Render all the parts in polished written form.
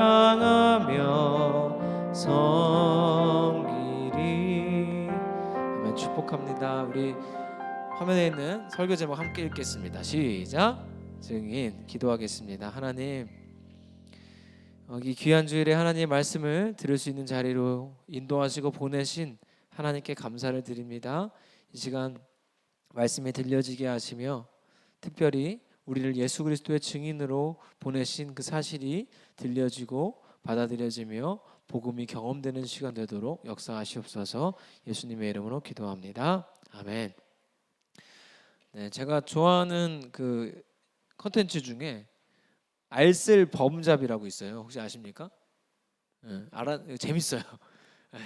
향하며 섬기리. 아멘. 축복합니다. 우리 화면에 있는 설교 제목 함께 읽겠습니다. 시작. 증인. 기도하겠습니다. 하나님, 이 귀한 주일에 하나님의 말씀을 들을 수 있는 자리로 인도하시고 보내신 하나님께 감사를 드립니다. 이 시간 말씀이 들려지게 하시며 특별히 우리를 예수 그리스도의 증인으로 보내신 그 사실이 들려지고 받아들여지며 복음이 경험되는 시간 되도록 역사하시옵소서. 예수님의 이름으로 기도합니다. 아멘. 네, 제가 좋아하는 그 컨텐츠 중에 알쓸범잡이라고 있어요. 혹시 아십니까? 네, 재밌어요.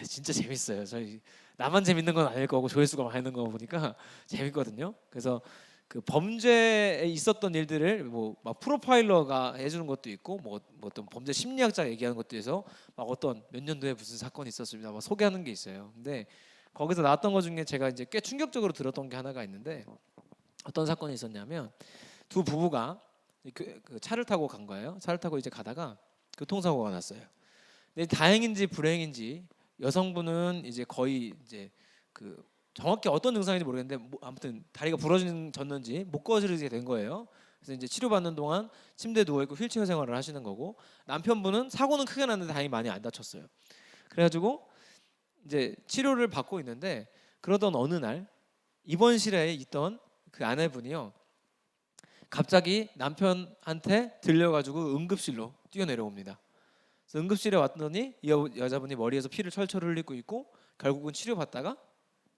진짜 재밌어요. 저희 나만 재밌는 건 아닐 거고 조회수가 많은 거 보니까 재밌거든요. 그래서 그 범죄에 있었던 일들을 막 프로파일러가 해주는 것도 있고 뭐 어떤 범죄 심리학자가 얘기하는 것도 있어서 막 어떤 몇 년도에 무슨 사건이 있었습니다 막 소개하는 게 있어요. 근데 거기서 나왔던 것 중에 제가 이제 꽤 충격적으로 들었던 게 하나가 있는데, 어떤 사건이 있었냐면 두 부부가 그 차를 타고 간 거예요. 차를 타고 이제 가다가 교통사고가 났어요. 근데 다행인지 불행인지 여성분은 이제 거의 이제 그 정확히 어떤 증상인지 모르겠는데 아무튼 다리가 부러졌는지 못 걸으시게 된 거예요. 그래서 이제 치료받는 동안 침대에 누워 있고 휠체어 생활을 하시는 거고, 남편분은 사고는 크게 났는데 다행히 많이 안 다쳤어요. 그래가지고 이제 치료를 받고 있는데, 그러던 어느 날 입원실에 있던 그 아내분이요, 갑자기 남편한테 들려가지고 응급실로 뛰어내려옵니다. 그래서 응급실에 왔더니 이 여자분이 머리에서 피를 철철 흘리고 있고 결국은 치료받다가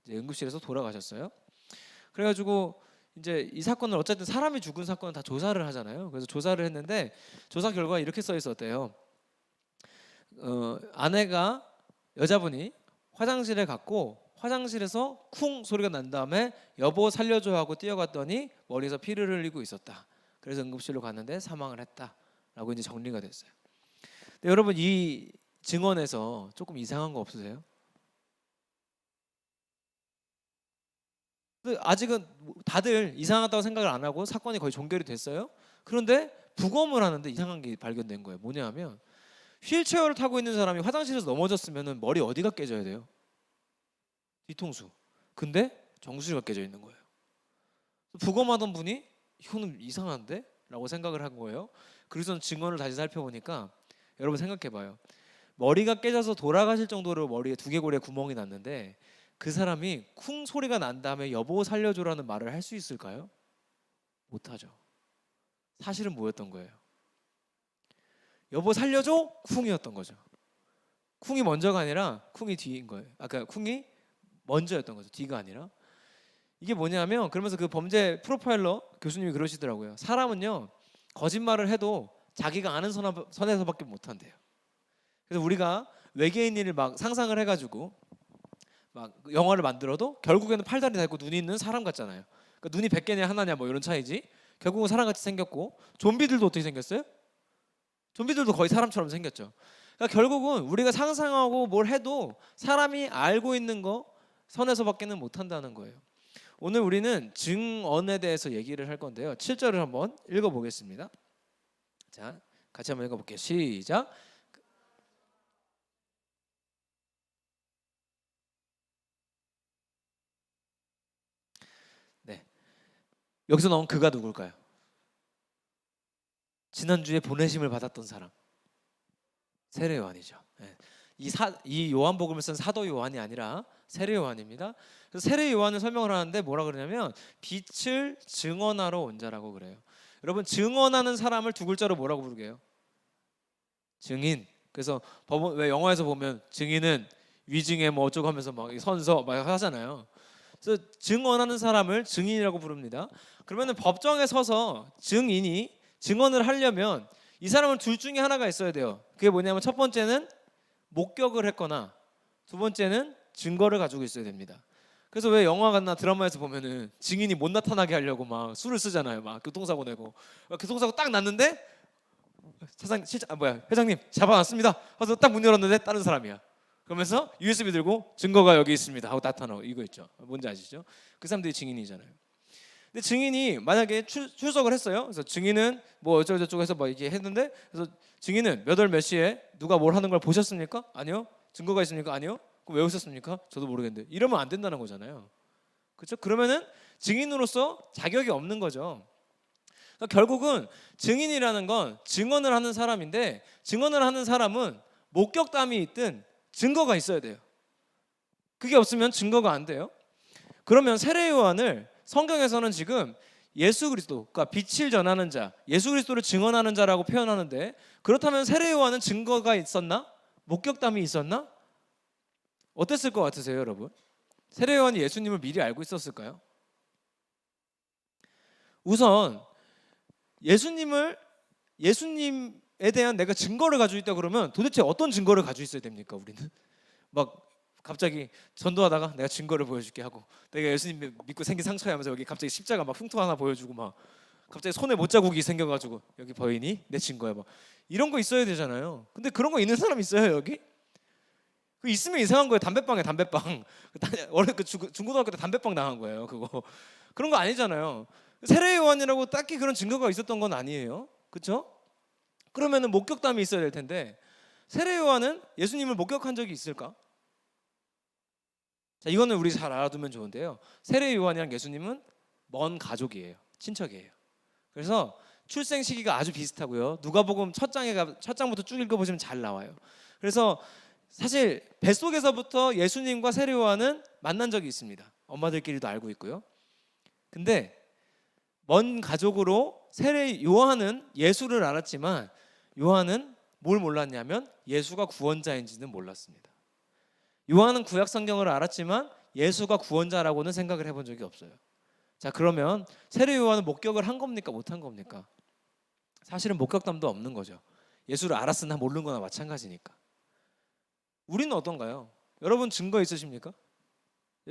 이제 응급실에서 돌아가셨어요. 그래가지고 이제 이 사건을 어쨌든 사람이 죽은 사건은 다 조사를 하잖아요. 그래서 조사를 했는데 조사 결과가 이렇게 써 있었대요. 여자분이 화장실에 갔고 화장실에서 쿵 소리가 난 다음에 여보 살려줘 하고 뛰어갔더니 머리에서 피를 흘리고 있었다. 그래서 응급실로 갔는데 사망을 했다라고 이제 정리가 됐어요. 근데 여러분, 이 증언에서 조금 이상한 거 없으세요? 근데 아직은 다들 이상하다고 생각을 안 하고 사건이 거의 종결이 됐어요. 그런데 부검을 하는데 이상한 게 발견된 거예요. 뭐냐면 휠체어를 타고 있는 사람이 화장실에서 넘어졌으면 머리 어디가 깨져야 돼요? 뒤통수. 근데 정수리가 깨져 있는 거예요. 부검하던 분이 이거는 이상한데? 라고 생각을 한 거예요. 그래서 증언을 다시 살펴보니까, 여러분 생각해봐요. 머리가 깨져서 돌아가실 정도로 머리에 두개골에 구멍이 났는데 그 사람이 쿵 소리가 난 다음에 여보 살려줘라는 말을 할 수 있을까요? 못하죠. 사실은 뭐였던 거예요? 여보 살려줘? 쿵이었던 거죠. 쿵이 먼저가 아니라 쿵이 뒤인 거예요. 그러니까 쿵이 먼저였던 거죠. 뒤가 아니라. 이게 뭐냐면, 그러면서 그 범죄 프로파일러 교수님이 그러시더라고요. 사람은요 거짓말을 해도 자기가 아는 선에서밖에 못한대요. 그래서 우리가 외계인 일을 막 상상을 해가지고 막 영화를 만들어도 결국에는 팔다리 다 있고 눈이 있는 사람 같잖아요. 그러니까 눈이 100개냐 하나냐 뭐 이런 차이지, 결국은 사람같이 생겼고, 좀비들도 어떻게 생겼어요? 좀비들도 거의 사람처럼 생겼죠. 그러니까 결국은 우리가 상상하고 뭘 해도 사람이 알고 있는 거 선에서밖에는 못한다는 거예요. 오늘 우리는 증언에 대해서 얘기를 할 건데요. 7절을 한번 읽어보겠습니다. 자, 같이 한번 읽어볼게요. 시작. 네, 여기서 나온 그가 누굴까요? 지난주에 보내심을 받았던 사람, 세례 요한이죠. 네. 이 요한복음을 쓴 사도 요한이 아니라 세례 요한입니다. 그래서 세례 요한을 설명을 하는데 뭐라 그러냐면 빛을 증언하러 온 자라고 그래요. 여러분, 증언하는 사람을 두 글자로 뭐라고 부르게요? 증인. 그래서 법원, 왜 영화에서 보면 증인은 위증에 뭐 어쩌고 하면서 막 선서 막 하잖아요. 그래서 증언하는 사람을 증인이라고 부릅니다. 그러면은 법정에 서서 증인이 증언을 하려면 이 사람은 둘 중에 하나가 있어야 돼요. 그게 뭐냐면 첫 번째는 목격을 했거나 두 번째는 증거를 가지고 있어야 됩니다. 그래서 왜 영화나 드라마에서 보면은 증인이 못 나타나게 하려고 막 술을 쓰잖아요. 막 교통사고 내고, 교통사고 딱 났는데 회장님 잡아놨습니다 하고 딱 문 열었는데 다른 사람이야. 그러면서 USB 들고 증거가 여기 있습니다 하고 나타나고, 이거 있죠. 뭔지 아시죠? 그 사람들이 증인이잖아요. 근데 증인이 만약에 출석을 했어요. 그래서 증인은 뭐 어쩌고저쩌고 해서 뭐 이게 했는데, 그래서 증인은 몇 월 몇 시에 누가 뭘 하는 걸 보셨습니까? 아니요. 증거가 있습니까? 아니요. 그럼 왜 오셨습니까? 저도 모르겠는데. 이러면 안 된다는 거잖아요. 그렇죠? 그러면은 증인으로서 자격이 없는 거죠. 그러니까 결국은 증인이라는 건 증언을 하는 사람인데, 증언을 하는 사람은 목격담이 있든 증거가 있어야 돼요. 그게 없으면 증거가 안 돼요. 그러면 세례 요한을 성경에서는 지금 예수 그리스도, 그러니까 빛을 전하는 자, 예수 그리스도를 증언하는 자라고 표현하는데, 그렇다면 세례 요한은 증거가 있었나? 목격담이 있었나? 어땠을 것 같으세요, 여러분? 세례 요한이 예수님을 미리 알고 있었을까요? 우선 예수님에 대한 내가 증거를 가지고 있다 그러면 도대체 어떤 증거를 가지고 있어야 됩니까? 우리는 막 갑자기 전도하다가 내가 증거를 보여줄게 하고, 내가 예수님 믿고 생긴 상처야 하면서 여기 갑자기 십자가 막 흉터 하나 보여주고, 막 갑자기 손에 못자국이 생겨가지고 여기 보이니? 내 증거야, 막 이런 거 있어야 되잖아요. 근데 그런 거 있는 사람 있어요 여기? 그 있으면 이상한 거예요. 담배빵에 담배빵. 원래 그 중고등학교 때 담배빵 당한 거예요. 그거 그런 거 아니잖아요. 세례 요한이라고 딱히 그런 증거가 있었던 건 아니에요. 그렇죠? 그러면은 목격담이 있어야 될 텐데, 세례 요한은 예수님을 목격한 적이 있을까? 자, 이거는 우리 잘 알아두면 좋은데요. 세례 요한이랑 예수님은 먼 가족이에요. 친척이에요. 그래서 출생 시기가 아주 비슷하고요. 누가복음 첫 장부터 쭉 읽어보시면 잘 나와요. 그래서 사실 뱃속에서부터 예수님과 세례 요한은 만난 적이 있습니다. 엄마들끼리도 알고 있고요. 근데 먼 가족으로 세례 요한은 예수를 알았지만, 요한은 뭘 몰랐냐면 예수가 구원자인지는 몰랐습니다. 요한은 구약 성경을 알았지만 예수가 구원자라고는 생각을 해본 적이 없어요. 자, 그러면 세례 요한은 목격을 한 겁니까? 못 한 겁니까? 사실은 목격담도 없는 거죠. 예수를 알았으나 모르는 거나 마찬가지니까. 우리는 어떤가요? 여러분 증거 있으십니까?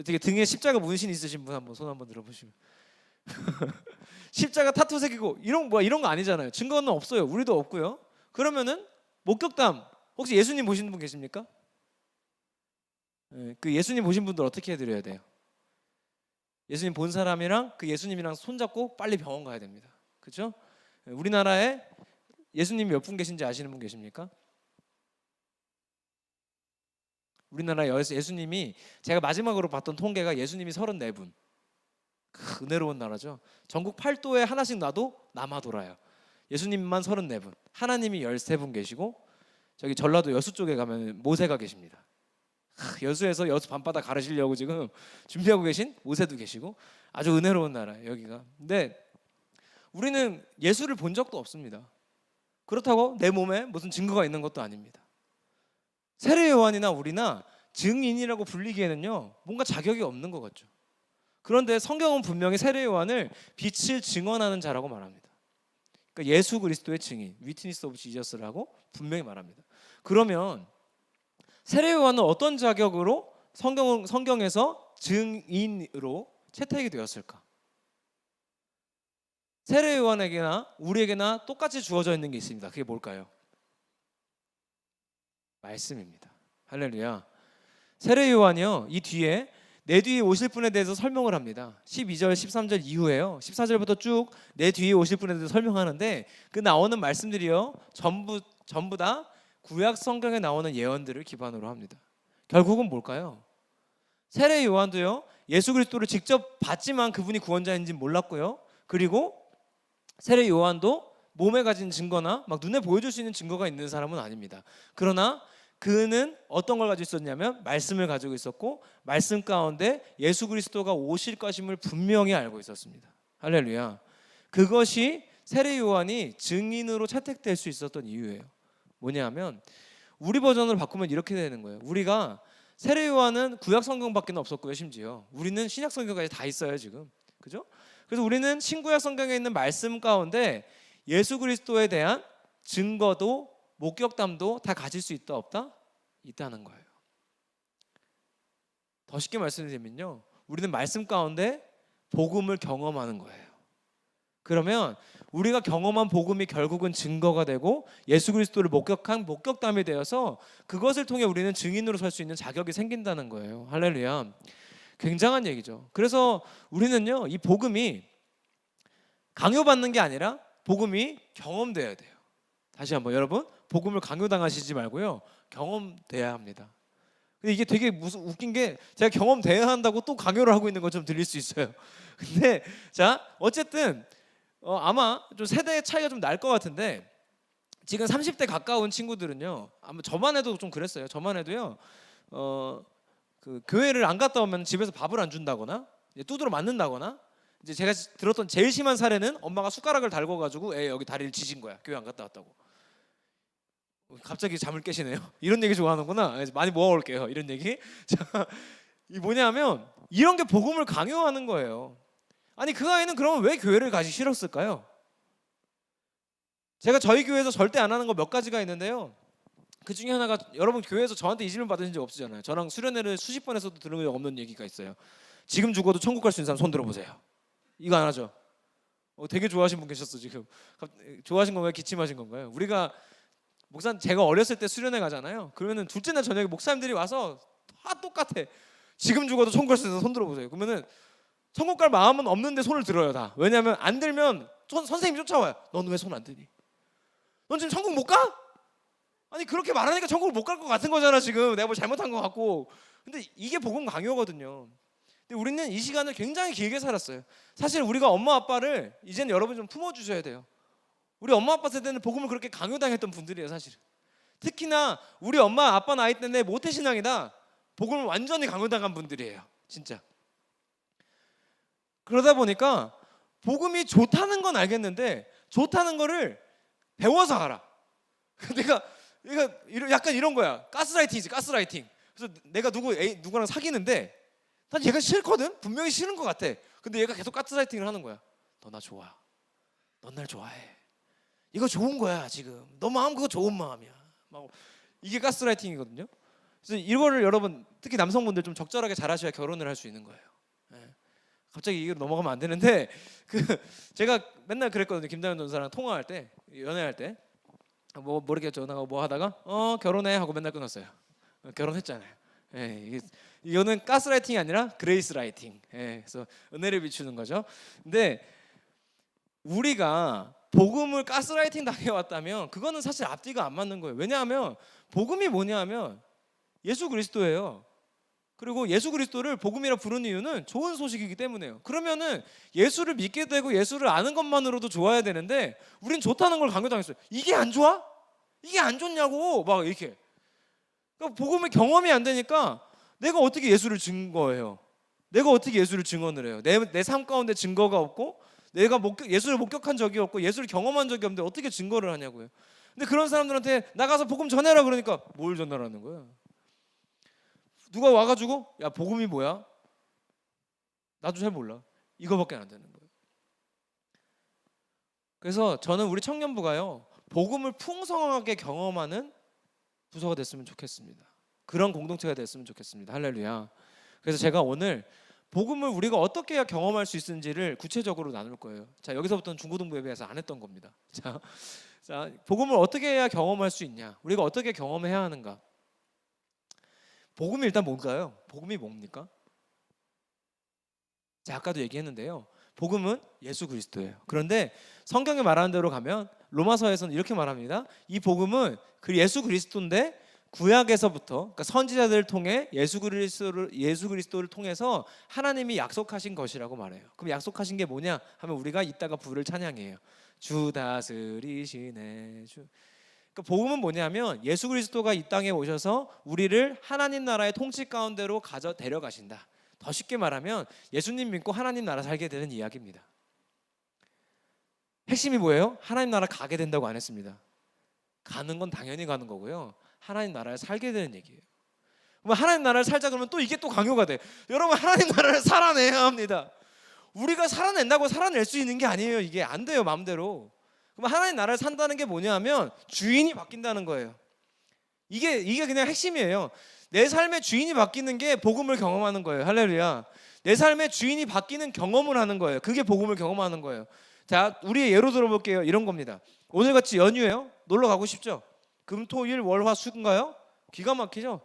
되게 등에 십자가 문신 있으신 분 한번 손 한번 들어보시면. 십자가 타투 새기고 이런 거 아니잖아요. 증거는 없어요. 우리도 없고요. 그러면은 목격담, 혹시 예수님 보신 분 계십니까? 그 예수님 보신 분들 어떻게 해드려야 돼요? 예수님 본 사람이랑 그 예수님이랑 손잡고 빨리 병원 가야 됩니다. 그렇죠? 우리나라에 예수님이 몇 분 계신지 아시는 분 계십니까? 우리나라 예수님이, 제가 마지막으로 봤던 통계가 예수님이 34분. 은혜로운 나라죠. 전국 8도에 하나씩 놔도 남아 돌아요. 예수님만 34분, 하나님이 13분 계시고, 저기 전라도 여수 쪽에 가면 모세가 계십니다. 여수에서 여수 밤바다 가르시려고 지금 준비하고 계신 모세도 계시고, 아주 은혜로운 나라예요 여기가. 근데 우리는 예수를 본 적도 없습니다. 그렇다고 내 몸에 무슨 증거가 있는 것도 아닙니다. 세례 요한이나 우리나 증인이라고 불리기에는요, 뭔가 자격이 없는 것 같죠. 그런데 성경은 분명히 세례 요한을 빛을 증언하는 자라고 말합니다. 그러니까 예수 그리스도의 증인, 위트니스 오브 지저스라고 분명히 말합니다. 그러면 세례 요한은 어떤 자격으로 성경에서 증인으로 채택이 되었을까? 세례 요한에게나 우리에게나 똑같이 주어져 있는 게 있습니다. 그게 뭘까요? 말씀입니다. 할렐루야. 세례 요한이요, 이 뒤에 내 뒤에 오실 분에 대해서 설명을 합니다. 12절, 13절 이후에요, 14절부터 쭉 내 뒤에 오실 분에 대해서 설명하는데, 그 나오는 말씀들이요 전부 다 구약 성경에 나오는 예언들을 기반으로 합니다. 결국은 뭘까요? 세례 요한도요, 예수 그리스도를 직접 봤지만 그분이 구원자인지 몰랐고요. 그리고 세례 요한도 몸에 가진 증거나 막 눈에 보여줄 수 있는 증거가 있는 사람은 아닙니다. 그러나 그는 어떤 걸 가지고 있었냐면 말씀을 가지고 있었고, 말씀 가운데 예수 그리스도가 오실 것임을 분명히 알고 있었습니다. 할렐루야. 그것이 세례 요한이 증인으로 채택될 수 있었던 이유예요. 뭐냐면 우리 버전으로 바꾸면 이렇게 되는 거예요. 우리가 세례 요한은 구약 성경밖에 없었고요. 심지어 우리는 신약 성경까지 다 있어요 지금. 그죠? 그래서 우리는 신구약 성경에 있는 말씀 가운데 예수 그리스도에 대한 증거도 목격담도 다 가질 수 있다 없다? 있다는 거예요. 더 쉽게 말씀드리면요, 우리는 말씀 가운데 복음을 경험하는 거예요. 그러면 우리가 경험한 복음이 결국은 증거가 되고 예수 그리스도를 목격한 목격담이 되어서 그것을 통해 우리는 증인으로 설 수 있는 자격이 생긴다는 거예요. 할렐루야. 굉장한 얘기죠. 그래서 우리는요, 이 복음이 강요받는 게 아니라 복음이 경험돼야 돼요. 다시 한번 여러분, 복음을 강요당하시지 말고요, 경험돼야 합니다. 근데 이게 되게 무슨 웃긴 게 제가 경험돼야 한다고 또 강요를 하고 있는 것처럼 들릴 수 있어요. 근데 자, 어쨌든 아마 좀 세대의 차이가 좀 날 것 같은데, 지금 30대 가까운 친구들은요, 아마 저만 해도 좀 그랬어요. 저만 해도요, 그 교회를 안 갔다 오면 집에서 밥을 안 준다거나 두드러 맞는다거나, 이제 제가 들었던 제일 심한 사례는 엄마가 숟가락을 달궈 가지고 애 여기 다리를 지진 거야, 교회 안 갔다 왔다고. 갑자기 잠을 깨시네요. 이런 얘기 좋아하는구나. 많이 모아올게요, 이런 얘기. 자, 이 뭐냐면 이런 게 복음을 강요하는 거예요. 아니, 그 아이는 그러면 왜 교회를 가기 싫었을까요? 제가 저희 교회에서 절대 안 하는 거 몇 가지가 있는데요, 그 중에 하나가, 여러분 교회에서 저한테 이 질문 받으신 적 없으잖아요. 저랑 수련회를 수십 번 했어도 들은 적 없는 얘기가 있어요. 지금 죽어도 천국 갈 수 있는 사람 손 들어보세요. 이거 안 하죠? 되게 좋아하신 분 계셨어 지금. 좋아하신 건가요? 기침하신 건가요? 우리가 제가 어렸을 때 수련회 가잖아요. 그러면은 둘째 날 저녁에 목사님들이 와서 다 똑같아. 지금 죽어도 천국 갈 수 있는 사람 손 들어보세요. 그러면은 천국 갈 마음은 없는데 손을 들어요 다. 왜냐하면 안 들면 선생님이 쫓아와요. 넌 왜 손 안 드니? 넌 지금 천국 못 가? 아니, 그렇게 말하니까 천국을 못 갈 것 같은 거잖아 지금. 내가 뭘 잘못한 것 같고. 근데 이게 복음 강요거든요. 근데 우리는 이 시간을 굉장히 길게 살았어요. 사실 우리가 엄마 아빠를 이제는 여러분 좀 품어주셔야 돼요. 우리 엄마 아빠 세대는 복음을 그렇게 강요당했던 분들이에요 사실은. 특히나 우리 엄마 아빠 나이 때는 모태신앙이다, 복음을 완전히 강요당한 분들이에요 진짜. 그러다 보니까 복음이 좋다는 건 알겠는데, 좋다는 거를 배워서 알아. 내가 약간 이런 거야. 가스라이팅이지, 가스라이팅. 그래서 내가 누구랑 사귀는데 난 얘가 싫거든. 분명히 싫은 것 같아. 근데 얘가 계속 가스라이팅을 하는 거야. 너 나 좋아. 넌 날 좋아해. 이거 좋은 거야 지금. 너 마음 그거 좋은 마음이야. 막 이게 가스라이팅이거든요. 그래서 이거를 여러분, 특히 남성분들 좀 적절하게 잘하셔야 결혼을 할 수 있는 거예요. 갑자기 이게 넘어가면 안 되는데, 제가 맨날 그랬거든요. 김다현 전사랑 통화할 때, 연애할 때, 뭐 이렇게 전화하고 뭐 하다가 결혼해 하고 맨날 끊었어요. 결혼했잖아요. 이거는 가스라이팅이 아니라 그레이스 라이팅. 그래서 은혜를 비추는 거죠. 근데 우리가 복음을 가스라이팅 당해왔다면 그거는 사실 앞뒤가 안 맞는 거예요. 왜냐하면 복음이 뭐냐면 예수 그리스도예요. 그리고 예수 그리스도를 복음이라 부르는 이유는 좋은 소식이기 때문에요. 그러면은 예수를 믿게 되고 예수를 아는 것만으로도 좋아야 되는데, 우린 좋다는 걸 강요당했어요. 이게 안 좋아? 이게 안 좋냐고 막 이렇게. 그러니까 복음의 경험이 안 되니까 내가 어떻게 예수를 증거해요? 내가 어떻게 예수를 증언을 해요? 내 삶 가운데 증거가 없고, 내가 예수를 목격한 적이 없고 예수를 경험한 적이 없는데 어떻게 증거를 하냐고요. 근데 그런 사람들한테 나가서 복음 전해라 그러니까 뭘 전하라는 거야? 누가 와가지고 야 복음이 뭐야? 나도 잘 몰라. 이거밖에 안 되는 거예요. 그래서 저는 우리 청년부가요, 복음을 풍성하게 경험하는 부서가 됐으면 좋겠습니다. 그런 공동체가 됐으면 좋겠습니다. 할렐루야. 그래서 제가 오늘 복음을 우리가 어떻게 해야 경험할 수 있는지를 구체적으로 나눌 거예요. 자, 여기서부터는 중고등부 예배에서 안 했던 겁니다. 자, 복음을 어떻게 해야 경험할 수 있냐? 우리가 어떻게 경험해야 하는가? 복음이 일단 뭔가요? 복음이 뭡니까? 자, 아까도 얘기했는데요. 복음은 예수 그리스도예요. 그런데 성경에 말하는 대로 가면 로마서에서는 이렇게 말합니다. 이 복음은 그 예수 그리스도인데 구약에서부터, 그러니까 선지자들을 통해 예수 그리스도를 통해서 하나님이 약속하신 것이라고 말해요. 그럼 약속하신 게 뭐냐 하면 우리가 이따가 부를 찬양이에요. 주 다스리시네 주. 그러니까 복음은 뭐냐면 예수 그리스도가 이 땅에 오셔서 우리를 하나님 나라의 통치 가운데로 데려가신다. 더 쉽게 말하면 예수님 믿고 하나님 나라 살게 되는 이야기입니다. 핵심이 뭐예요? 하나님 나라 가게 된다고 안 했습니다. 가는 건 당연히 가는 거고요, 하나님 나라에 살게 되는 얘기예요. 그럼 하나님 나라를 살자 그러면 또 이게 또 강요가 돼. 여러분, 하나님 나라를 살아내야 합니다. 우리가 살아낸다고 살아낼 수 있는 게 아니에요. 이게 안 돼요 마음대로. 그럼 하나님 나라를 산다는 게 뭐냐면 주인이 바뀐다는 거예요. 이게 그냥 핵심이에요. 내 삶의 주인이 바뀌는 게 복음을 경험하는 거예요. 할렐루야. 내 삶의 주인이 바뀌는 경험을 하는 거예요. 그게 복음을 경험하는 거예요. 자, 우리의 예로 들어볼게요. 이런 겁니다. 오늘같이 연휴예요. 놀러 가고 싶죠? 금, 토, 일, 월, 화, 수인가요? 기가 막히죠?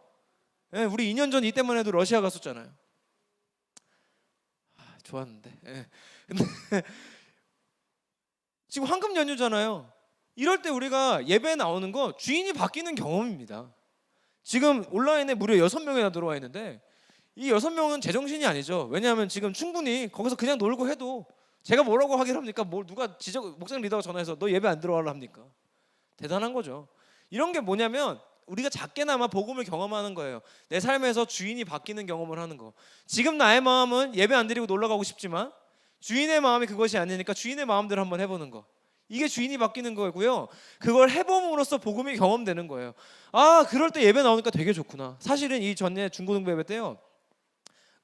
네, 우리 2년 전 이 때문에도 러시아 갔었잖아요. 좋았는데. 네. 근데 지금 황금 연휴잖아요. 이럴 때 우리가 예배에 나오는 거 주인이 바뀌는 경험입니다. 지금 온라인에 무려 6명이나 들어와 있는데 이 6명은 제정신이 아니죠. 왜냐하면 지금 충분히 거기서 그냥 놀고 해도 제가 뭐라고 하긴 합니까? 뭐 누가 목사님 리더가 전화해서 너 예배 안 들어가려 합니까? 대단한 거죠. 이런 게 뭐냐면 우리가 작게나마 복음을 경험하는 거예요. 내 삶에서 주인이 바뀌는 경험을 하는 거. 지금 나의 마음은 예배 안 드리고 놀러 가고 싶지만 주인의 마음이 그것이 아니니까 주인의 마음대로 한번 해보는 거. 이게 주인이 바뀌는 거고요. 그걸 해봄으로써 복음이 경험되는 거예요. 아, 그럴 때 예배 나오니까 되게 좋구나. 사실은 이 전에 중고등부 예배 때요,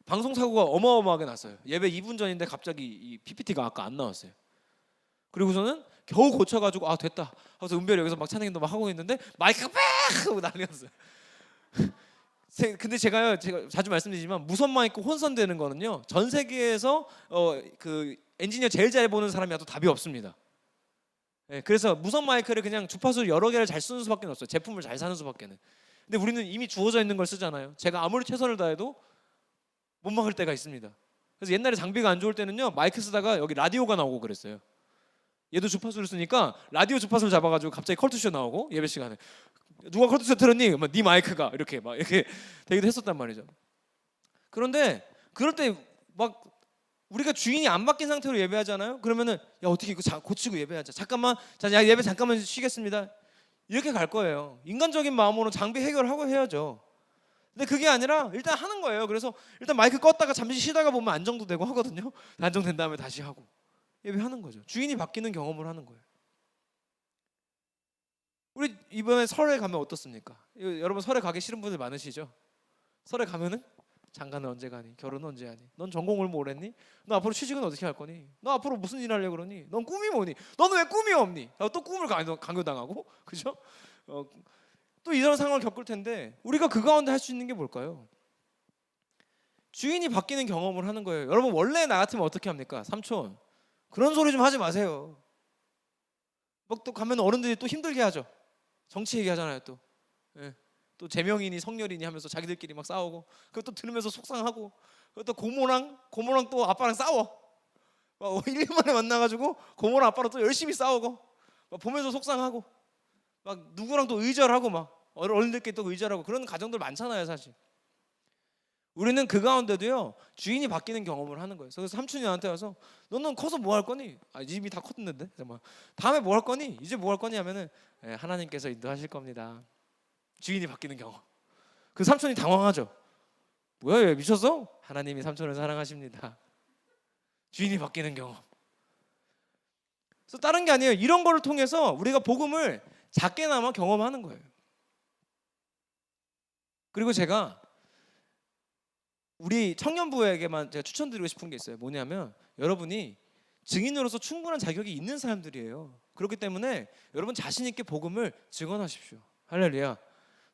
방송 사고가 어마어마하게 났어요. 예배 2분 전인데 갑자기 이 PPT가 아까 안 나왔어요. 그리고서는 겨우 고쳐가지고 아 됐다 하면서 은별이 여기서 막 찬양도 막 하고 있는데 마이크가 빡 하고 난리났어요. 근데 제가 자주 말씀드리지만 무선 마이크 혼선되는 거는요, 전 세계에서 그 엔지니어 제일 잘 보는 사람이 와도 답이 없습니다. 네, 그래서 무선 마이크를 그냥 주파수 여러 개를 잘 쓰는 수밖에 없어요. 제품을 잘 사는 수밖에는. 근데 우리는 이미 주어져 있는 걸 쓰잖아요. 제가 아무리 최선을 다해도 못 막을 때가 있습니다. 그래서 옛날에 장비가 안 좋을 때는요, 마이크 쓰다가 여기 라디오가 나오고 그랬어요. 얘도 주파수를 쓰니까 라디오 주파수를 잡아가지고 갑자기 컬투쇼 나오고 예배 시간에 누가 컬투쇼 틀었니? 네 마이크가 이렇게 되기도 했었단 말이죠. 그런데 그럴 때 막 우리가 주인이 안 바뀐 상태로 예배하잖아요. 그러면은 야 어떻게 이거 고치고 예배하자. 잠깐만, 자 예배 잠깐만 쉬겠습니다. 이렇게 갈 거예요. 인간적인 마음으로 장비 해결하고 해야죠. 근데 그게 아니라 일단 하는 거예요. 그래서 일단 마이크 껐다가 잠시 쉬다가 보면 안정도 되고 하거든요. 안정된 다음에 다시 하고 예배하는 거죠. 주인이 바뀌는 경험을 하는 거예요. 우리 이번에 설에 가면 어떻습니까? 여러분 설에 가기 싫은 분들 많으시죠? 설에 가면은 장가는 언제 가니? 결혼은 언제 하니? 넌 전공을 뭘 했니? 너 앞으로 취직은 어떻게 할 거니? 너 앞으로 무슨 일 하려고 그러니? 넌 꿈이 뭐니? 너는 왜 꿈이 없니? 또 꿈을 강요당하고 그죠? 또 이런 상황을 겪을 텐데 우리가 그 가운데 할 수 있는 게 뭘까요? 주인이 바뀌는 경험을 하는 거예요. 여러분 원래 나 같으면 어떻게 합니까? 삼촌 그런 소리 좀 하지 마세요. 막 또 가면 어른들이 또 힘들게 하죠. 정치 얘기하잖아요 또. 예. 또 제명이니 성렬이니 하면서 자기들끼리 막 싸우고 그것도 들으면서 속상하고 또 고모랑 또 아빠랑 싸워. 막 1년 만에 만나가지고 고모랑 아빠랑 또 열심히 싸우고 막 보면서 속상하고 막 누구랑 또 의절하고 막 어른들끼리 또 의절하고 그런 가정들 많잖아요 사실. 우리는 그 가운데도요 주인이 바뀌는 경험을 하는 거예요. 그래서 삼촌이 나한테 와서 너는 커서 뭐 할 거니? 이미 다 컸는데 다음에 뭐 할 거니? 이제 뭐 할 거니 하면은 하나님께서 인도하실 겁니다. 주인이 바뀌는 경험. 그 삼촌이 당황하죠. 뭐야 얘 미쳤어? 하나님이 삼촌을 사랑하십니다. 주인이 바뀌는 경험. 그래서 다른 게 아니에요. 이런 거를 통해서 우리가 복음을 작게나마 경험하는 거예요. 그리고 제가 우리 청년부에게만 제가 추천드리고 싶은 게 있어요. 뭐냐면 여러분이 증인으로서 충분한 자격이 있는 사람들이에요. 그렇기 때문에 여러분 자신 있게 복음을 증언하십시오. 할렐루야.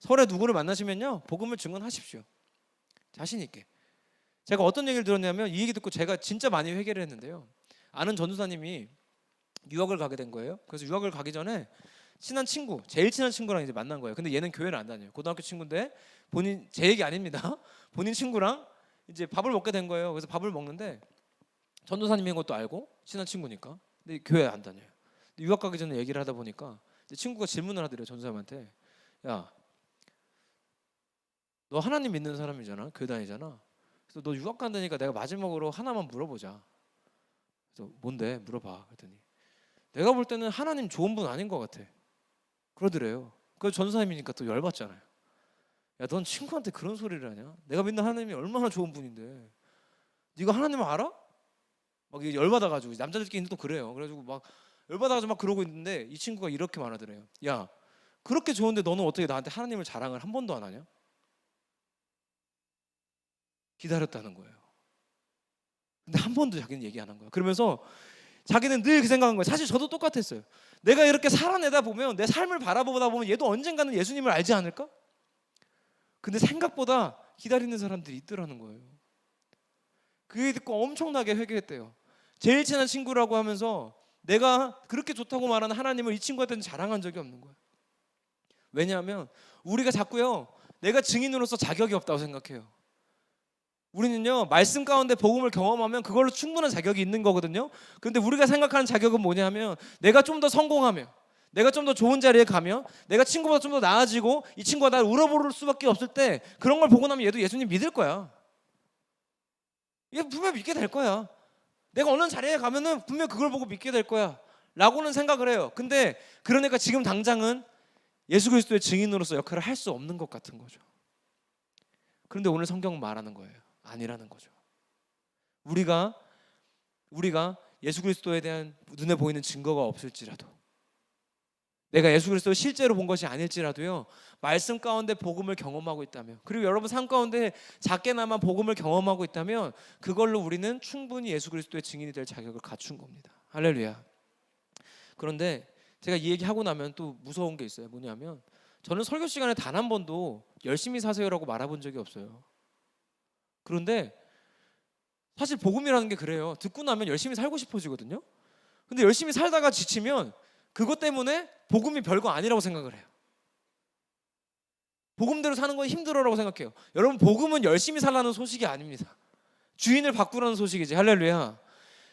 설에 누구를 만나시면요 복음을 증언하십시오. 자신 있게. 제가 어떤 얘기를 들었냐면 이 얘기 듣고 제가 진짜 많이 회개를 했는데요. 아는 전도사님이 유학을 가게 된 거예요. 그래서 유학을 가기 전에 친한 친구, 제일 친한 친구랑 이제 만난 거예요. 근데 얘는 교회를 안 다녀요. 고등학교 친구인데 제 얘기 아닙니다. 본인 친구랑 이제 밥을 먹게 된 거예요. 그래서 밥을 먹는데 전도사님인 것도 알고 친한 친구니까. 근데 교회 안 다녀요. 근데 유학 가기 전에 얘기를 하다 보니까 이제 친구가 질문을 하더래요. 전도사님한테. 야, 너 하나님 믿는 사람이잖아. 교회 다니잖아. 그래서 너 유학 간다니까 내가 마지막으로 하나만 물어보자. 그래서 뭔데? 물어봐. 그랬더니 내가 볼 때는 하나님 좋은 분 아닌 것 같아. 그러더래요. 그 전도사님이니까 또 열받잖아요. 야, 넌 친구한테 그런 소리를 하냐? 내가 믿는 하나님이 얼마나 좋은 분인데 네가 하나님을 알아? 막 열받아가지고 남자들끼리 또 그래요. 그래가지고 막 열받아가지고 막 그러고 있는데 이 친구가 이렇게 말하더래요. 야, 그렇게 좋은데 너는 어떻게 나한테 하나님을 자랑을 한 번도 안 하냐? 기다렸다는 거예요. 근데 한 번도 자기는 얘기 안 한 거야. 그러면서 자기는 늘 그 생각한 거예요. 사실 저도 똑같았어요. 내가 이렇게 살아내다 보면 내 삶을 바라보다 보면 얘도 언젠가는 예수님을 알지 않을까? 근데 생각보다 기다리는 사람들이 있더라는 거예요. 그 얘기 듣고 엄청나게 회개했대요. 제일 친한 친구라고 하면서 내가 그렇게 좋다고 말하는 하나님을 이 친구한테는 자랑한 적이 없는 거예요. 왜냐하면 우리가 자꾸요 내가 증인으로서 자격이 없다고 생각해요. 우리는요 말씀 가운데 복음을 경험하면 그걸로 충분한 자격이 있는 거거든요. 그런데 우리가 생각하는 자격은 뭐냐면 내가 좀 더 성공하면, 내가 좀 더 좋은 자리에 가면, 내가 친구보다 좀 더 나아지고 이 친구가 나를 울어버릴 수밖에 없을 때 그런 걸 보고 나면 얘도 예수님 믿을 거야. 얘 분명 믿게 될 거야. 내가 어느 자리에 가면은 분명 그걸 보고 믿게 될 거야 라고는 생각을 해요. 근데 그러니까 지금 당장은 예수 그리스도의 증인으로서 역할을 할 수 없는 것 같은 거죠. 그런데 오늘 성경은 말하는 거예요. 아니라는 거죠. 우리가 예수 그리스도에 대한 눈에 보이는 증거가 없을지라도, 내가 예수 그리스도를 실제로 본 것이 아닐지라도요, 말씀 가운데 복음을 경험하고 있다면, 그리고 여러분 삶 가운데 작게나마 복음을 경험하고 있다면 그걸로 우리는 충분히 예수 그리스도의 증인이 될 자격을 갖춘 겁니다. 할렐루야. 그런데 제가 이 얘기하고 나면 또 무서운 게 있어요. 뭐냐면 저는 설교 시간에 단 한 번도 열심히 사세요라고 말해본 적이 없어요. 그런데 사실 복음이라는 게 그래요. 듣고 나면 열심히 살고 싶어지거든요. 근데 열심히 살다가 지치면 그것 때문에 복음이 별거 아니라고 생각을 해요. 복음대로 사는 건 힘들어라고 생각해요. 여러분, 복음은 열심히 살라는 소식이 아닙니다. 주인을 바꾸라는 소식이지. 할렐루야.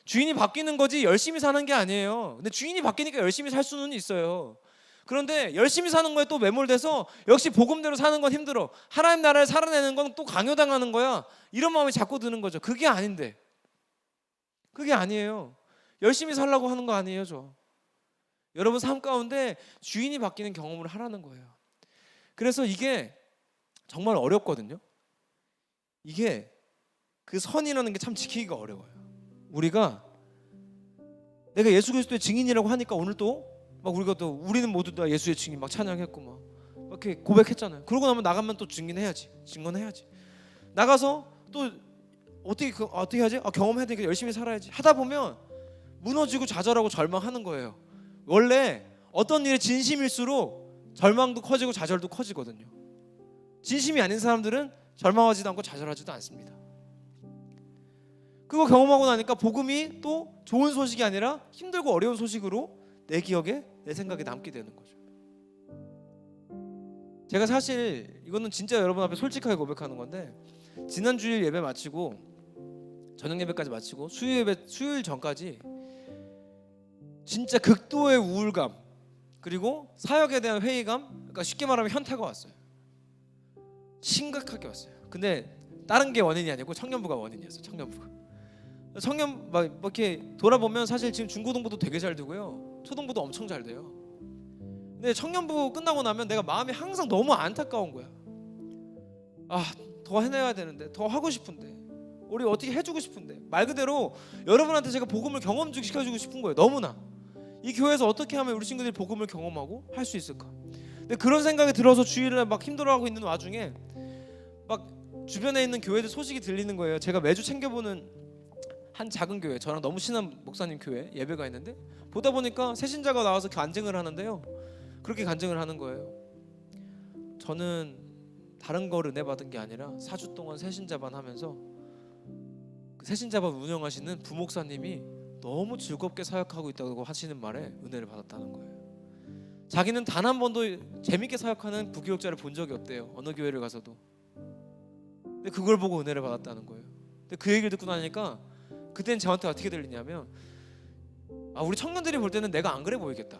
주인이 바뀌는 거지 열심히 사는 게 아니에요. 근데 주인이 바뀌니까 열심히 살 수는 있어요. 그런데 열심히 사는 거에 또 매몰돼서 역시 복음대로 사는 건 힘들어, 하나님 나라를 살아내는 건 또 강요당하는 거야, 이런 마음이 자꾸 드는 거죠. 그게 아닌데, 그게 아니에요. 열심히 살라고 하는 거 아니에요. 저 여러분 삶 가운데 주인이 바뀌는 경험을 하라는 거예요. 그래서 이게 정말 어렵거든요. 이게 그 선이라는 게 참 지키기가 어려워요. 우리가 내가 예수 그리스도의 증인이라고 하니까 오늘 또 막 우리는 모두 다 예수의 증인 막 찬양했고 막 이렇게 고백했잖아요. 그러고 나면 나가면 또 증언해야지. 나가서 또 어떻게 하지? 경험해야 되니까 열심히 살아야지. 하다 보면 무너지고 좌절하고 절망하는 거예요. 원래 어떤 일에 진심일수록 절망도 커지고 좌절도 커지거든요. 진심이 아닌 사람들은 절망하지도 않고 좌절하지도 않습니다. 그거 경험하고 나니까 복음이 또 좋은 소식이 아니라 힘들고 어려운 소식으로 내 기억에, 내 생각에 남게 되는 거죠. 제가 사실 이거는 진짜 여러분 앞에 솔직하게 고백하는 건데, 지난 주일 예배 마치고 저녁 예배까지 마치고 수요일 전까지 진짜 극도의 우울감, 그리고 사역에 대한 회의감, 그러니까 쉽게 말하면 현타가 왔어요. 심각하게 왔어요. 근데 다른 게 원인이 아니고 청년부가 원인이었어요. 청년 막 이렇게 돌아보면 사실 지금 중고등부도 되게 잘 되고요, 초등부도 엄청 잘 돼요. 근데 청년부 끝나고 나면 내가 마음이 항상 너무 안타까운 거야. 더 해내야 되는데, 더 하고 싶은데, 우리 어떻게 해주고 싶은데, 말 그대로 여러분한테 제가 복음을 시켜주고 싶은 거예요. 너무나 이 교회에서 어떻게 하면 우리 친구들이 복음을 경험하고 할 수 있을까. 근데 그런 생각이 들어서 주일에 막 힘들어하고 있는 와중에 막 주변에 있는 교회들 소식이 들리는 거예요. 제가 매주 챙겨보는 한 작은 교회, 저랑 너무 친한 목사님 교회 예배가 있는데, 보다 보니까 새신자가 나와서 간증을 하는데요, 그렇게 간증을 하는 거예요. 저는 다른 걸 은혜 받은 게 아니라 4주 동안 새신자반 하면서 그 새신자반 운영하시는 부목사님이 너무 즐겁게 사역하고 있다고 하시는 말에 은혜를 받았다는 거예요. 자기는 단 한 번도 재밌게 사역하는 부교육자를 본 적이 없대요. 어느 교회를 가서도. 근데 그걸 보고 은혜를 받았다는 거예요. 근데 그 얘기를 듣고 나니까 그때는 저한테 어떻게 들리냐면, 우리 청년들이 볼 때는 내가 안 그래 보이겠다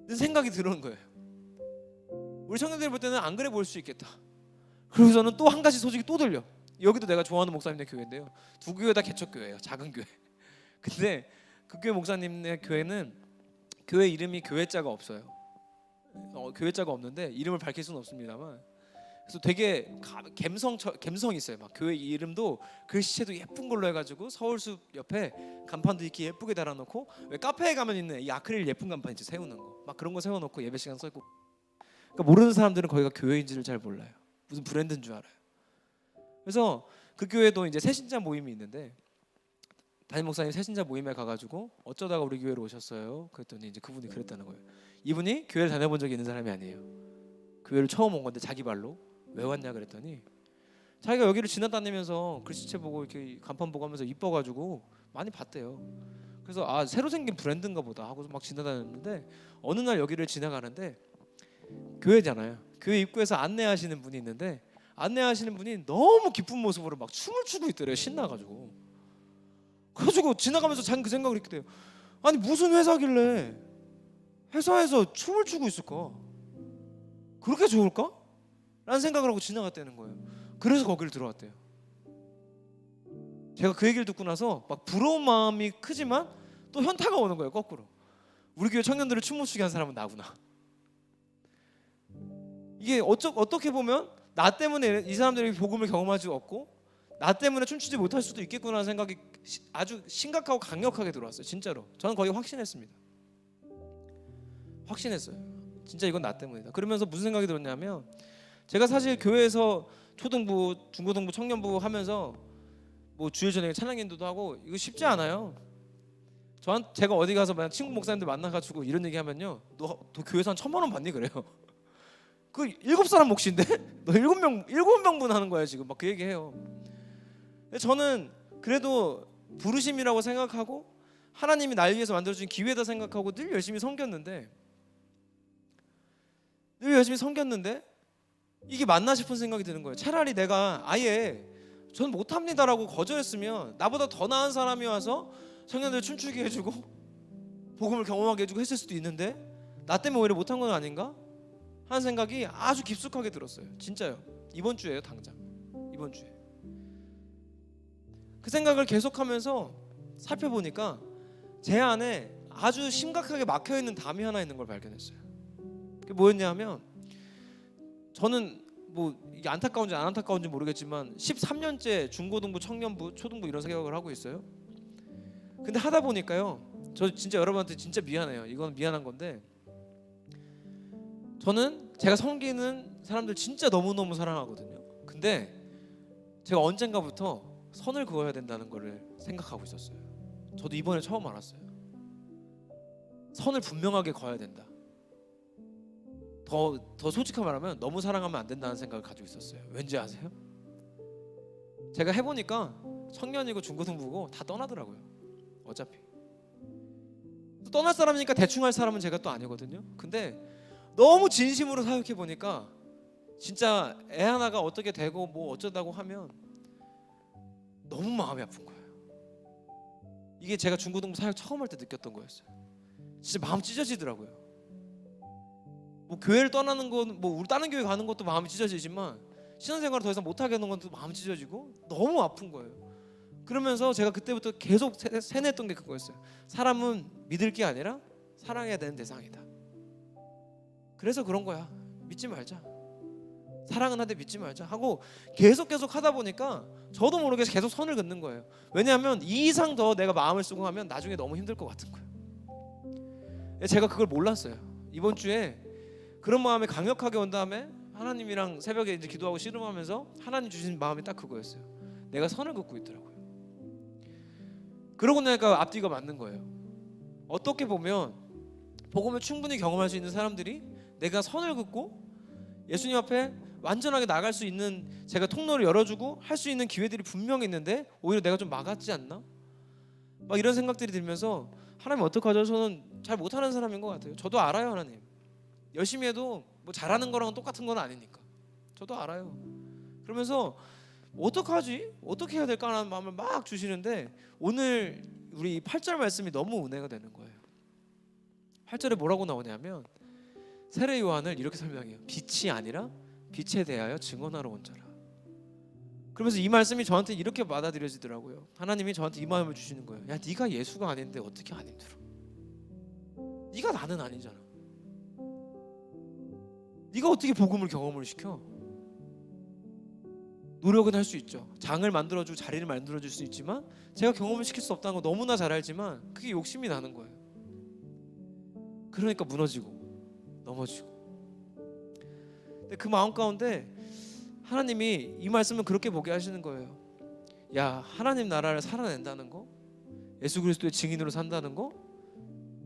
는 생각이 들어온 거예요. 우리 청년들이 볼 때는 안 그래 보일 수 있겠다. 그리고 저는 또 한 가지 소식이 또 들려. 여기도 내가 좋아하는 목사님네 교회인데요, 두 교회 다 개척교회예요. 작은 교회. 근데 그 교회 목사님네 교회는 교회 이름이 교회자가 없어요. 교회자가 없는데 이름을 밝힐 수는 없습니다만, 그래서 되게 감성이 있어요. 막 교회 이름도 글씨체도 예쁜 걸로 해가지고 서울숲 옆에 간판도 이렇게 예쁘게 달아놓고, 왜 카페에 가면 있는 이 아크릴 예쁜 간판 있죠, 세우는 거, 막 그런 거 세워놓고 예배 시간 써있고. 그러니까 모르는 사람들은 거기가 교회인지를 잘 몰라요. 무슨 브랜드인 줄 알아요. 그래서 그 교회도 이제 새신자 모임이 있는데, 담임 목사님 새신자 모임에 가가지고 어쩌다가 우리 교회로 오셨어요. 그랬더니 이제 그분이 그랬다는 거예요. 이분이 교회를 다녀본 적이 있는 사람이 아니에요. 교회를 처음 온 건데 자기 발로. 왜 왔냐 그랬더니 자기가 여기를 지나다니면서 글씨체 보고 이렇게 간판 보고 하면서 이뻐가지고 많이 봤대요. 그래서 새로 생긴 브랜드인가 보다 하고 막 지나다녔는데, 어느 날 여기를 지나가는데 교회잖아요. 교회 입구에서 안내하시는 분이 있는데 안내하시는 분이 너무 기쁜 모습으로 막 춤을 추고 있더래요. 신나가지고. 그래가지고 지나가면서 자기 그 생각을 했게 돼요. 아니 무슨 회사길래 회사에서 춤을 추고 있을까? 그렇게 좋을까? 라는 생각을 하고 지나갔다는 거예요. 그래서 거기를 들어왔대요. 제가 그 얘기를 듣고 나서 막 부러운 마음이 크지만 또 현타가 오는 거예요. 거꾸로. 우리 교회 청년들을 춤 못 추게 한 사람은 나구나. 이게 어떻게 보면 나 때문에 이 사람들이 복음을 경험할 수 없고 나 때문에 춤추지 못할 수도 있겠구나 하는 생각이 아주 심각하고 강력하게 들어왔어요. 진짜로. 저는 거의 확신했습니다. 확신했어요. 진짜 이건 나 때문이다. 그러면서 무슨 생각이 들었냐면 제가 사실 교회에서 초등부, 중고등부, 청년부 하면서 뭐 주일 저녁에 찬양 인도도 하고 이거 쉽지 않아요. 제가 어디 가서 만약 친구 목사님들 만나가지고 이런 얘기하면요, 너 교회에서 한 1,000만 원 받니 그래요. 그 7사람 몫인데 너 7명분 하는 거야 지금 막 그 얘기해요. 근데 저는 그래도 부르심이라고 생각하고 하나님이 날 위해서 만들어준 기회다 생각하고 늘 열심히 섬겼는데 이게 맞나 싶은 생각이 드는 거예요. 차라리 내가 아예 전 못합니다라고 거절했으면 나보다 더 나은 사람이 와서 청년들 춤추게 해주고 복음을 경험하게 해주고 했을 수도 있는데 나 때문에 오히려 못한 건 아닌가 하는 생각이 아주 깊숙하게 들었어요. 진짜요. 이번 주에요. 당장 이번 주에 그 생각을 계속하면서 살펴보니까 제 안에 아주 심각하게 막혀있는 담이 하나 있는 걸 발견했어요. 그게 뭐였냐면 저는 뭐 이게 안타까운지 안 안타까운지 모르겠지만 13년째 중고등부, 청년부, 초등부 이런 사역을 하고 있어요. 근데 하다 보니까요, 저 진짜 여러분한테 진짜 미안해요. 이건 미안한 건데 저는 제가 섬기는 사람들 진짜 너무너무 사랑하거든요. 근데 제가 언젠가부터 선을 그어야 된다는 거를 생각하고 있었어요. 저도 이번에 처음 알았어요. 선을 분명하게 그어야 된다. 더 솔직하게 말하면 너무 사랑하면 안 된다는 생각을 가지고 있었어요. 왠지 아세요? 제가 해보니까 청년이고 중고등부고 다 떠나더라고요. 어차피 떠날 사람이니까 대충 할 사람은 제가 또 아니거든요. 근데 너무 진심으로 사역해 보니까 진짜 애 하나가 어떻게 되고 뭐 어쩌다고 하면 너무 마음이 아픈 거예요. 이게 제가 중고등부 사역 처음 할 때 느꼈던 거였어요. 진짜 마음 찢어지더라고요. 뭐 교회를 떠나는 건 뭐 우리 다른 교회 가는 것도 마음이 찢어지지만 신앙생활을 더 이상 못하게 하는 것도 마음이 찢어지고 너무 아픈 거예요. 그러면서 제가 그때부터 계속 세뇌했던 게 그거였어요. 사람은 믿을 게 아니라 사랑해야 되는 대상이다. 그래서 그런 거야. 믿지 말자. 사랑은 하되 믿지 말자 하고 계속 하다 보니까 저도 모르게 계속 선을 긋는 거예요. 왜냐하면 이 이상 더 내가 마음을 쓰고 하면 나중에 너무 힘들 것 같은 거예요. 제가 그걸 몰랐어요. 이번 주에 그런 마음이 강력하게 온 다음에 하나님이랑 새벽에 이제 기도하고 씨름하면서 하나님 주신 마음이 딱 그거였어요. 내가 선을 긋고 있더라고요. 그러고 나니까 앞뒤가 맞는 거예요. 어떻게 보면 복음을 충분히 경험할 수 있는 사람들이 내가 선을 긋고 예수님 앞에 완전하게 나갈 수 있는 제가 통로를 열어주고 할 수 있는 기회들이 분명히 있는데 오히려 내가 좀 막았지 않나? 막 이런 생각들이 들면서 하나님 어떡하죠? 저는 잘 못하는 사람인 것 같아요. 저도 알아요. 하나님 열심히 해도 뭐 잘하는 거랑 똑같은 건 아니니까 저도 알아요. 그러면서 어떡하지? 어떻게 해야 될까 하는 마음을 막 주시는데 오늘 우리 8절 말씀이 너무 은혜가 되는 거예요. 8절에 뭐라고 나오냐면 세례 요한을 이렇게 설명해요. 빛이 아니라 빛에 대하여 증언하러 온 자라. 그러면서 이 말씀이 저한테 이렇게 받아들여지더라고요. 하나님이 저한테 이 마음을 주시는 거예요. 야, 네가 예수가 아닌데 어떻게 안 힘들어? 네가 나는 아니잖아. 네가 어떻게 복음을 경험을 시켜? 노력은 할 수 있죠. 장을 만들어주고 자리를 만들어줄 수 있지만 제가 경험을 시킬 수 없다는 거 너무나 잘 알지만 그게 욕심이 나는 거예요. 그러니까 무너지고 넘어지고. 근데 그 마음 가운데 하나님이 이 말씀을 그렇게 보게 하시는 거예요. 야, 하나님 나라를 살아낸다는 거, 예수 그리스도의 증인으로 산다는 거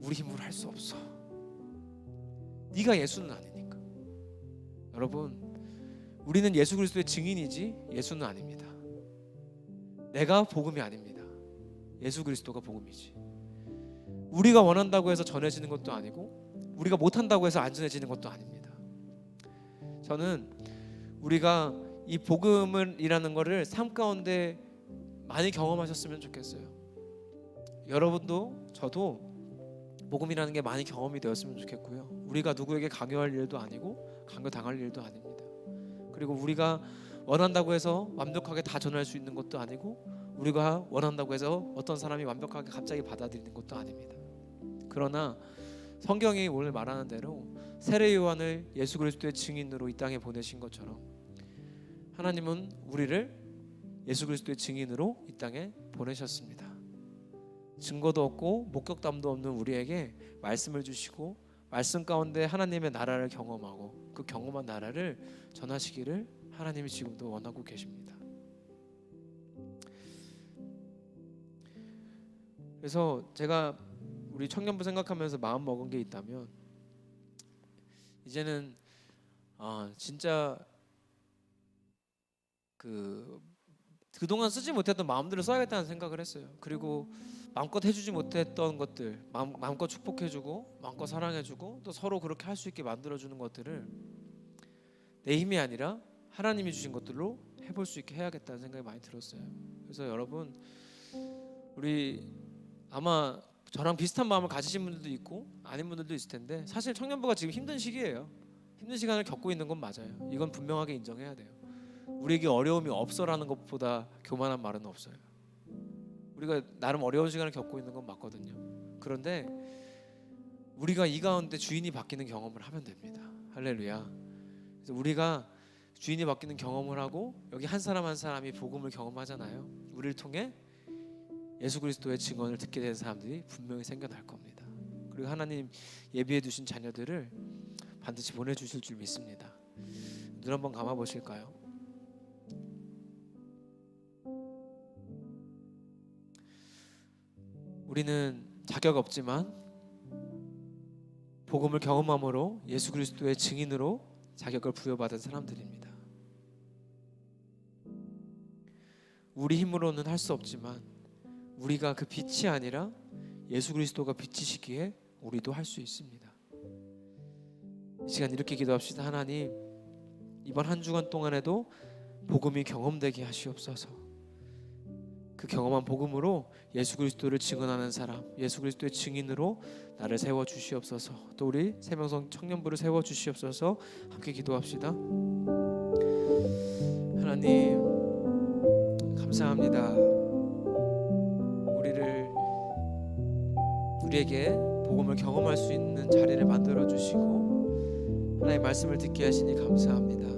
우리 힘으로 할 수 없어. 네가 예수는 아니니까. 여러분, 우리는 예수 그리스도의 증인이지 예수는 아닙니다. 내가 복음이 아닙니다. 예수 그리스도가 복음이지. 우리가 원한다고 해서 전해지는 것도 아니고 우리가 못한다고 해서 안전해지는 것도 아닙니다. 저는 우리가 이 복음을이라는 거를 삶 가운데 많이 경험하셨으면 좋겠어요. 여러분도 저도 복음이라는 게 많이 경험이 되었으면 좋겠고요. 우리가 누구에게 강요할 일도 아니고 강요당할 일도 아닙니다. 그리고 우리가 원한다고 해서 완벽하게 다 전할 수 있는 것도 아니고 우리가 원한다고 해서 어떤 사람이 완벽하게 갑자기 받아들이는 것도 아닙니다. 그러나 성경이 오늘 말하는 대로 세례 요한을 예수 그리스도의 증인으로 이 땅에 보내신 것처럼 하나님은 우리를 예수 그리스도의 증인으로 이 땅에 보내셨습니다. 증거도 없고 목격담도 없는 우리에게 말씀을 주시고 말씀 가운데 하나님의 나라를 경험하고 그 경험한 나라를 전하시기를 하나님이 지금도 원하고 계십니다. 그래서 제가 우리 청년부 생각하면서 마음 먹은 게 있다면 이제는 진짜 그동안 쓰지 못했던 마음들을 써야겠다는 생각을 했어요. 그리고 마음껏 해주지 못했던 것들 마음껏 축복해주고 마음껏 사랑해주고 또 서로 그렇게 할 수 있게 만들어주는 것들을 내 힘이 아니라 하나님이 주신 것들로 해볼 수 있게 해야겠다는 생각이 많이 들었어요. 그래서 여러분 우리 아마 저랑 비슷한 마음을 가지신 분들도 있고 아닌 분들도 있을 텐데 사실 청년부가 지금 힘든 시기예요. 힘든 시간을 겪고 있는 건 맞아요. 이건 분명하게 인정해야 돼요. 우리에게 어려움이 없어라는 것보다 교만한 말은 없어요. 우리가 나름 어려운 시간을 겪고 있는 건 맞거든요. 그런데 우리가 이 가운데 주인이 바뀌는 경험을 하면 됩니다. 할렐루야. 그래서 우리가 주인이 바뀌는 경험을 하고 여기 한 사람 한 사람이 복음을 경험하잖아요. 우리를 통해 예수 그리스도의 증언을 듣게 되는 사람들이 분명히 생겨날 겁니다. 그리고 하나님 예비해 두신 자녀들을 반드시 보내주실 줄 믿습니다. 눈 한번 감아 보실까요? 우리는 자격 없지만 복음을 경험함으로 예수 그리스도의 증인으로 자격을 부여받은 사람들입니다. 우리 힘으로는 할 수 없지만 우리가 그 빛이 아니라 예수 그리스도가 빛이시기에 우리도 할 수 있습니다. 이 시간 이렇게 기도합시다. 하나님, 이번 한 주간 동안에도 복음이 경험되게 하시옵소서. 그 경험한 복음으로 예수 그리스도를 증언하는 사람, 예수 그리스도의 증인으로 나를 세워 주시옵소서. 또 우리 세명성 청년부를 세워 주시옵소서. 함께 기도합시다. 하나님 감사합니다. 우리에게 복음을 경험할 수 있는 자리를 만들어 주시고 하나님의 말씀을 듣게 하시니 감사합니다.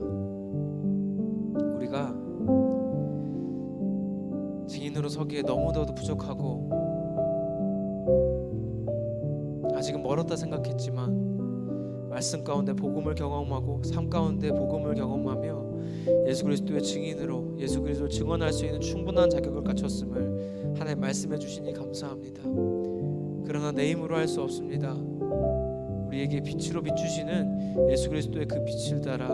우리가 증인으로 서기에 너무나도 부족하고 아직은 멀었다 생각했지만 말씀 가운데 복음을 경험하고 삶 가운데 복음을 경험하며 예수 그리스도의 증인으로 예수 그리스도를 증언할 수 있는 충분한 자격을 갖췄음을 하나님 말씀해 주시니 감사합니다. 그러나 내 힘으로 할 수 없습니다. 우리에게 빛으로 비추시는 예수 그리스도의 그 빛을 따라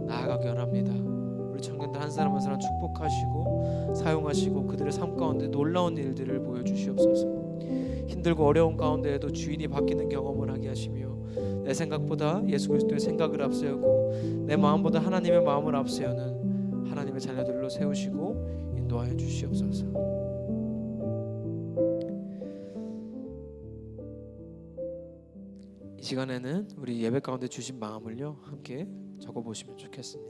나아가기 원합니다. 우리 청년들 한 사람 한 사람 축복하시고 사용하시고 그들의 삶 가운데 놀라운 일들을 보여주시옵소서. 힘들고 어려운 가운데에도 주인이 바뀌는 경험을 하게 하시며 내 생각보다 예수 그리스도의 생각을 앞세우고 내 마음보다 하나님의 마음을 앞세우는 하나님의 자녀들로 세우시고 인도하여 주시옵소서. 이 시간에는 우리 예배 가운데 주신 마음을요 함께 적어보시면 좋겠습니다.